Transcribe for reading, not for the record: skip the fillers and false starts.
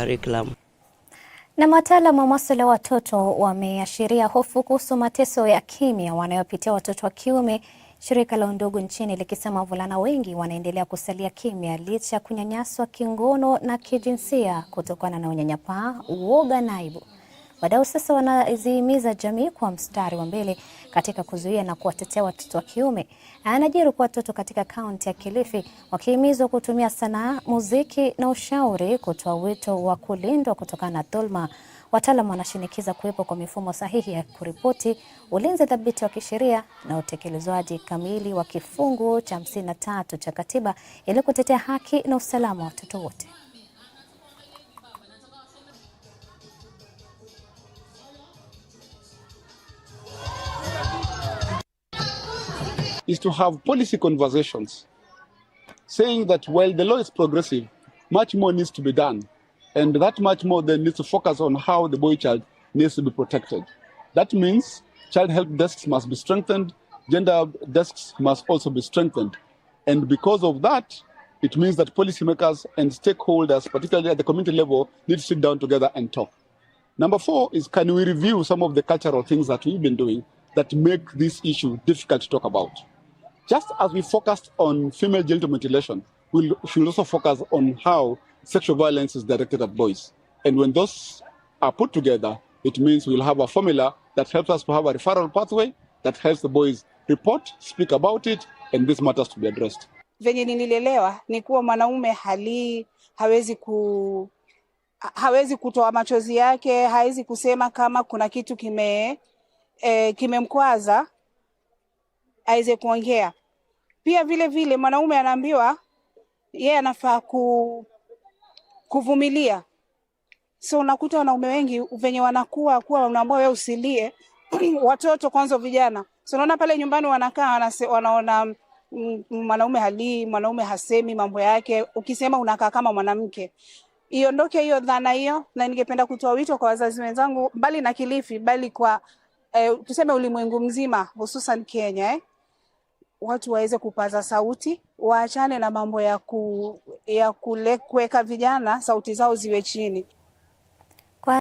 curriculum. Na wataalamu wa masuala ya watoto wameashiria hofu kuhusu mateso ya kimya wanayopitia watoto wa kiume, shirika la Undugu nchini likisema wavulana wengi wanaendelea kusalia kimya licha ya kunyanyaswa kingono na kijinsia kutokana na unyanyapaa, uoga na aibu. Wadau sasa wanazihimiza jamii kwa mstari wa mbele katika kuzuia na kuwatetea watoto wa kiume. Anajiri kwa watoto katika kaunti ya Kilifi wakihimizwa kutumia sanaa, muziki na ushauri kutoa wito wa kulindwa kutokana na dhulma. Wataalamu wanashinikiza kuwepo kwa mifumo sahihi ya kuripoti, ulinzi thabiti wa kisheria na utekelezwaji kamili wa kifungu cha 53 cha katiba ili kutetea haki na usalama wa watoto wote. Is to have policy conversations saying that while the law is progressive, much more needs to be done. And that much more then needs to focus on how the boy child needs to be protected. That means child help desks must be strengthened, gender desks must also be strengthened. And because of that, it means that policymakers and stakeholders, particularly at the community level, need to sit down together and talk. Number 4 is, can we review some of the cultural things that we've been doing that make this issue difficult to talk about? Just as we focused on female genital mutilation, we should also focus on how sexual violence is directed at boys. And when those are put together, it means we'll have a formula that helps us to have a referral pathway that helps the boys report, speak about it, and these matters to be addressed. Venye nililelewa ni kuwa mwanaume hawezi kutoa machozi yake, hawezi kusema kama kuna kitu kimemkwaza, aweze kuongea. Pia vile vile mwanaume anaambiwa yeye anafaa kuvumilia. So unakuta wanaume wengi venye wanakuwa unaambiwa wewe usilie, watoto kwanza vijana. So unaona pale nyumbani wanakaa wanaona mwanaume halii, mwanaume hasemi mambo yake, ukisema unakaa kama mwanamke. Iondoke hiyo dhana hiyo, na ningependa kutoa wito kwa wazazi wenzangu bali na Kilifi, bali kwa tuseme ulimwengu mzima, hususan Kenya, watu waweze kupaza sauti, waachane na mambo ya kuweka vijana sauti zao ziwe chini.